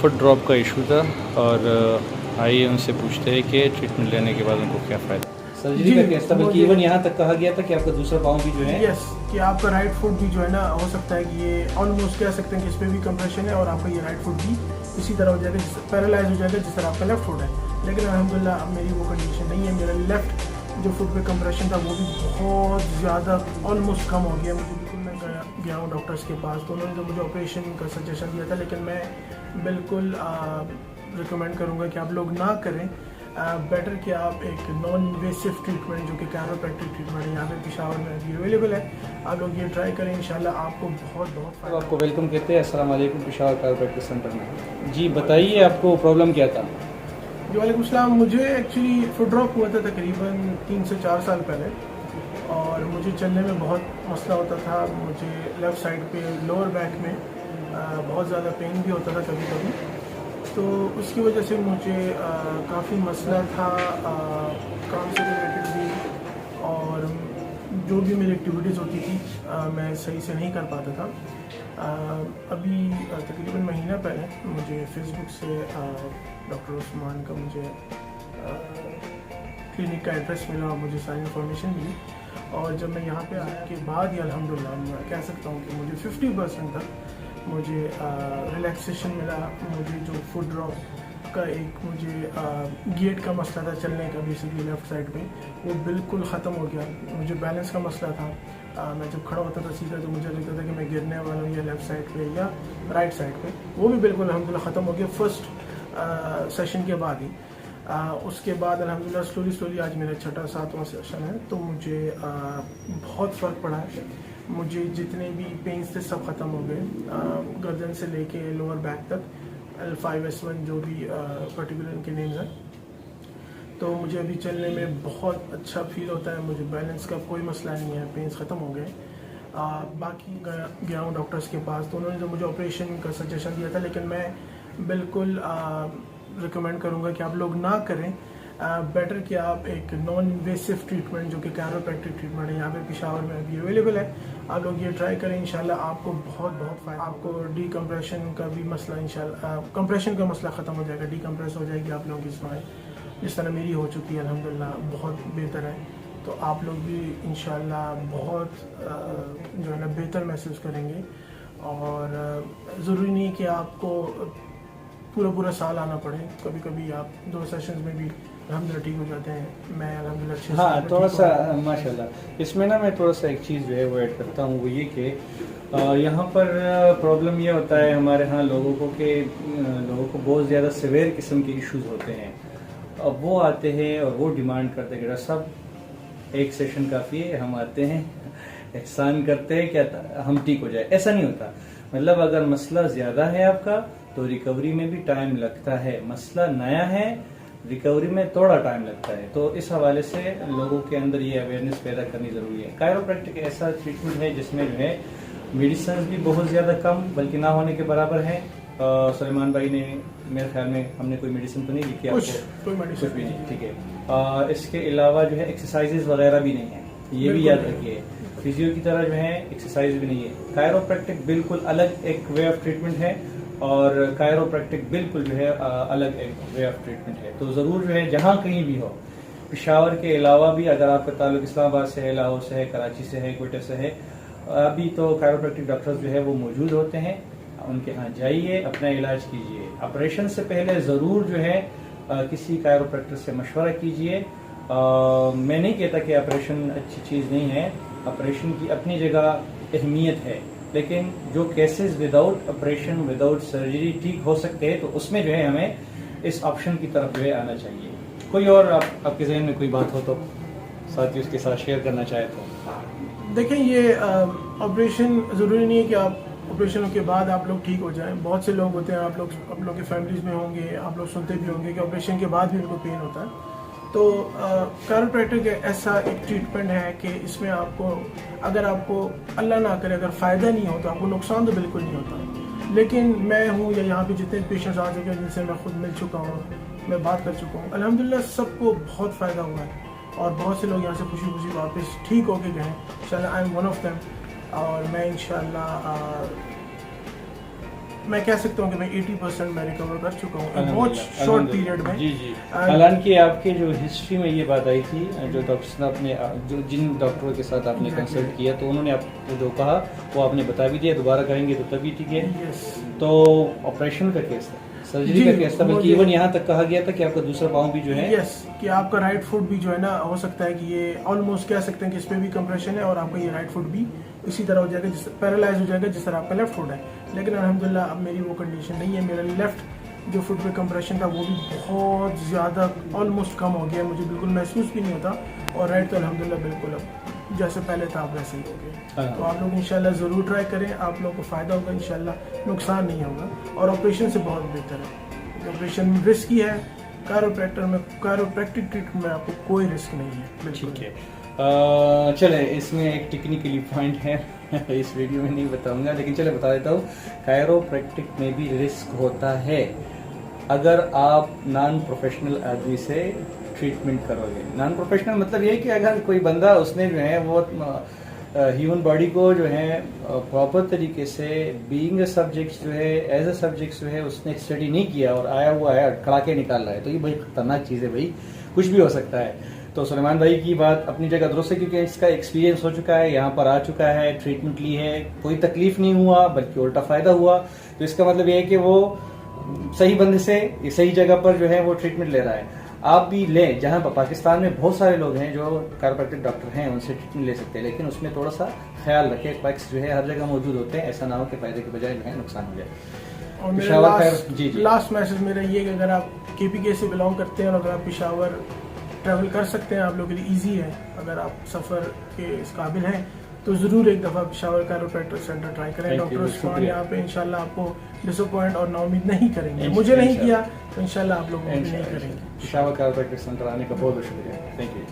Foot drop का issue था और आइए उनसे पूछते हैं कि ट्रीटमेंट लेने के बाद उनको क्या फ़ायदा। सर्जरी का केस था, बल्कि इवन यहाँ तक कहा गया था कि आपका दूसरा पाँव भी जो है यस कि आपका राइट फुट भी जो है ना, हो सकता है कि ये ऑलमोस्ट कह सकते हैं कि इस पर भी कंप्रेशन है और आपका ये राइट फुट भी इसी तरह हो जाएगा, पैरालाइज हो जाएगा जिस तरह आपका लेफ्ट फुट है। लेकिन अल्हम्दुलिल्लाह अब मेरी वो कंडीशन नहीं है। मेरा लेफ्ट जो फुट पे कंप्रेशन था वो भी बहुत ज़्यादा ऑलमोस्ट कम हो गया। मुझे बिल्कुल, मैं गया हूँ डॉक्टर्स के पास, तो उन्होंने तो मुझे ऑपरेशन का सजेशन दिया था, लेकिन मैं बिल्कुल रिकमेंड करूँगा कि आप लोग ना करें। बेटर कि आप एक नॉन इन्वेसिव ट्रीटमेंट जो कि कैरोप्रैक्टिक ट्रीटमेंट है यहाँ पे पेशावर में अभी अवेलेबल है, आप लोग ये ट्राई करें, इंशाल्लाह आपको बहुत तो आपको वेलकम कहते हैं। अस्सलाम वालेकुम पेशावर कैरोप्रैक्टिक सेंटर में। जी बताइए आपको प्रॉब्लम क्या था? जी वालेकुम सलाम। मुझे एक्चुअली फुट ड्रॉप हुआ था तकरीबन 3 से 4 साल पहले और मुझे चलने में बहुत मसला होता था। मुझे लेफ़्ट साइड पे लोअर बैक में बहुत ज़्यादा पेन भी होता था कभी कभी, तो उसकी वजह से मुझे काफ़ी मसला था काम से रिलेटेड भी, और जो भी मेरी एक्टिविटीज़ होती थी मैं सही से नहीं कर पाता था। अभी तकरीबन महीना पहले मुझे फेसबुक से डॉक्टर उस्मान का मुझे क्लिनिक का एड्रेस मिला और मुझे सारी इन्फॉर्मेशन मिली, और जब मैं यहाँ पे आने के बाद ही अल्हम्दुलिल्लाह मैं कह सकता हूँ कि मुझे 50% तक मुझे रिलैक्सेशन मिला। मुझे जो फुट ड्रॉप का एक मुझे गेट का मसला था चलने का, बेसिकली लेफ़्ट साइड पे, वो बिल्कुल ख़त्म हो गया। मुझे बैलेंस का मसला था, मैं जब खड़ा होता था सीधा तो मुझे लगता था कि मैं गिरने वाला हूँ या लेफ़्ट साइड पे या राइट साइड पे, वो भी बिल्कुल अल्हम्दुलिल्लाह ख़त्म हो गया फर्स्ट सेशन के बाद ही। उसके बाद अल्हम्दुलिल्लाह स्लोली आज मेरा 6वां 7वां सेशन है, तो मुझे बहुत फ़र्क पड़ा है। मुझे जितने भी पेन्स थे सब ख़त्म हो गए, गर्दन से लेके लोअर बैक तक, L5 S1 जो भी पर्टिकुलर इनके नेम्स हैं। तो मुझे अभी चलने में बहुत अच्छा फील होता है, मुझे बैलेंस का कोई मसला नहीं है, पेन्स ख़त्म हो गए। बाकी गया हूँ डॉक्टर्स के पास, तो उन्होंने तो मुझे ऑपरेशन का सजेशन दिया था, लेकिन मैं बिल्कुल रिकमेंड करूँगा कि आप लोग ना करें। बेटर कि आप एक नॉन इन्वेसिव ट्रीटमेंट जो कि कैरोप्रैक्टिक ट्रीटमेंट है यहाँ पे पेशावर में अभी अवेलेबल है, आप लोग ये ट्राई करें, इंशाल्लाह आपको बहुत फ़ायदा। आपको डीकम्प्रेशन का भी मसला, इंशाल्लाह कंप्रेशन का मसला ख़त्म हो जाएगा, डीकम्प्रेस हो जाएगी आप लोगों की स्माइल, जिस तरह मेरी हो चुकी है अल्हम्दुलिल्लाह बहुत बेहतर है। तो आप लोग भी इंशाल्लाह बहुत जो है ना बेहतर महसूस करेंगे, और ज़रूरी नहीं कि आपको पूरा साल आना पड़े, कभी कभी आप 2 सेशंस में भी अल्हम्दुलिल्लाह ठीक हो जाते हैं। मैं अल्हम्दुलिल्लाह 6 हाँ, थोड़ा सा माशाल्लाह इसमें ना मैं थोड़ा सा एक चीज़ जो है वो ऐड करता हूँ, वो ये कि यहाँ पर प्रॉब्लम ये होता है हमारे यहाँ लोगों को बहुत ज़्यादा सिवियर किस्म के इश्यूज होते हैं। अब वो आते हैं और वो डिमांड करते हैं कि डॉक्टर साहब एक सेशन काफ़ी है, हम आते हैं एहसान करते हैं क्या हम ठीक हो जाए। ऐसा नहीं होता। मतलब अगर मसला ज़्यादा है आपका तो रिकवरी में भी टाइम लगता है, मसला नया है रिकवरी में थोड़ा टाइम लगता है। तो इस हवाले से लोगों के अंदर ये अवेयरनेस पैदा करनी ज़रूरी है। कायरोप्रैक्टिक ऐसा ट्रीटमेंट है जिसमें जो है मेडिसिन भी बहुत ज़्यादा कम बल्कि ना होने के बराबर है। सलमान भाई ने मेरे ख्याल में हमने कोई मेडिसिन तो नहीं लिखी आपको? कोई मेडिसिन भी नहीं, ठीक है। इसके अलावा जो है एक्सरसाइजेज वगैरह भी नहीं है, ये भी याद रखिए। फिजियो की तरह जो है एक्सरसाइज भी नहीं है। कायरोप्रैक्टिक बिल्कुल अलग एक वे ऑफ ट्रीटमेंट है और कायरोप्रैक्टिक बिल्कुल जो है अलग एक वे ऑफ ट्रीटमेंट है। तो ज़रूर जो है जहाँ कहीं भी हो, पेशावर के अलावा भी अगर आपका ताल्लुक इस्लामाबाद से है, लाहौर से है, कराची से है, कोयटा से है, अभी तो कायरोप्रैक्टिक डॉक्टर्स जो है वो मौजूद होते हैं। उनके यहाँ जाइए, अपना इलाज कीजिए। ऑपरेशन से पहले ज़रूर जो है किसी कायरोप्रैक्टर से मशवरा कीजिए। मैं नहीं कहता कि ऑपरेशन अच्छी चीज़ नहीं है, ऑपरेशन की अपनी जगह अहमियत है, लेकिन जो cases without operation without surgery ठीक हो सकते हैं तो उसमें जो है हमें इस ऑप्शन की तरफ जो है आना चाहिए। कोई और आपके जहन में कोई बात हो तो साथ ही उसके साथ शेयर करना चाहे तो। देखें, ये ऑपरेशन ज़रूरी नहीं है कि आप ऑपरेशन के बाद आप लोग ठीक हो जाएं। बहुत से लोग होते हैं, आप लोग के फैमिलीज में होंगे, आप लोग सुनते भी होंगे कि ऑपरेशन के बाद भी उनको पेन होता है। तो कायरोप्रैक्टिक ऐसा एक ट्रीटमेंट है कि इसमें आपको, अगर आपको अल्लाह ना करे अगर फ़ायदा नहीं हो तो आपको नुकसान तो बिल्कुल नहीं होता। लेकिन मैं हूँ या यहाँ पे जितने पेशेंट्स आ चुके हैं जिनसे मैं खुद मिल चुका हूँ, मैं बात कर चुका हूँ, अल्हम्दुलिल्लाह सबको बहुत फ़ायदा हुआ है और बहुत से लोग यहाँ से खुशी खुशी वापस ठीक होके गए। इंशाल्लाह I am one of them, और मैं इंशाल्लाह मैं कह सकता हूँ कि मैं 80% मैं रिकवर कर चुका हूँ बहुत शॉर्ट पीरियड में। जी जी। हालांकि आपके जो हिस्ट्री में ये बात आई थी, जो डॉक्टर ने अपने जो जिन डॉक्टरों के साथ आपने कंसल्ट किया तो उन्होंने आपको जो कहा वो आपने बता भी दिया, दोबारा करेंगे तो तभी ठीक है। तो ऑपरेशन का केस था, सर्जरी का केस था, बल्कि इवन यहाँ तक कहा गया था कि आपका दूसरा पाँव भी जो है कि आपका राइट फुट भी जो है ना, हो सकता है कि ये ऑलमोस्ट कह सकते हैं कि इस पे भी कंप्रेशन है और आपका ये राइट फुट भी इसी तरह हो जाएगा, जिस पैरालाइज हो जाएगा जिस तरह आपका लेफ्ट फुट है। लेकिन अल्हम्दुलिल्लाह अब मेरी वो कंडीशन नहीं है, मेरा लेफ्ट जो फुट पे कंप्रेशन था वो भी बहुत ज़्यादा ऑलमोस्ट कम हो गया, मुझे बिल्कुल महसूस भी नहीं होता। और राइट तो अल्हम्दुलिल्लाह बिल्कुल अब जैसे पहले था वैसे ही हो गया। तो आप लोग इंशाल्लाह ज़रूर ट्राई करें, आप लोगों को फ़ायदा होगा इंशाल्लाह, नुकसान नहीं होगा। और ऑपरेशन से बहुत बेहतर है, ऑपरेशन रिस्की है, कायरोप्रैक्टिक ट्रीटमेंट में आपको कोई रिस्क नहीं है। ठीक है, चले इसमें एक टेक्निकली पॉइंट है इस वीडियो में नहीं बताऊंगा, लेकिन चले बता देता हूँ। कायरोप्रैक्टिक में भी रिस्क होता है अगर आप नॉन प्रोफेशनल आदमी से ट्रीटमेंट करोगे। नॉन प्रोफेशनल मतलब ये कि अगर कोई बंदा उसने जो है वो ह्यूमन बॉडी को जो है प्रॉपर तरीके से बीइंग अ सब्जेक्ट जो है एज अ सब्जेक्ट जो है उसने स्टडी नहीं किया और आया हुआ है खड़ा के निकाल रहा है, तो ये भाई खतरनाक चीज़ है भाई, कुछ भी हो सकता है। तो सुलेमान भाई की बात अपनी जगह दुरुस्त है, क्योंकि इसका एक्सपीरियंस हो चुका है, यहाँ पर आ चुका है, ट्रीटमेंट ली है, कोई तकलीफ नहीं हुआ बल्कि उल्टा फायदा हुआ। तो इसका मतलब ये है कि वो सही बंदे से सही जगह पर जो है वो ट्रीटमेंट ले रहा है। आप भी लें, जहाँ पाकिस्तान में बहुत सारे लोग हैं जो कायरोप्रैक्टिक डॉक्टर हैं, उनसे ट्रीटमेंट ले सकते हैं, लेकिन उसमें थोड़ा सा ख्याल रखें, क्वैक्स जो है हर जगह मौजूद होते हैं, ऐसा ना हो कि फायदे के बजाय जो है नुकसान हो जाए। और मेरा लास्ट मैसेज मेरा ये कि अगर आप KPK से बिलोंग करते हैं और अगर आप पेशावर ट्रैवल कर सकते हैं, आप लोगों के लिए ईजी है, अगर आप सफ़र के इस काबिल हैं तो ज़रूर एक दफ़ा पेशावर कायरोप्रैक्टिक सेंटर ट्राई करें। डॉक्टर उस्मान यहाँ पे इंशाल्लाह आपको डिसअपॉइंट और नाउमीद नहीं करेंगे, मुझे नहीं किया तो इंशाल्लाह आप लोग नहीं करेंगे। पेशावर कायरोप्रैक्टिक सेंटर आने का बहुत बहुत शुक्रिया, थैंक यू।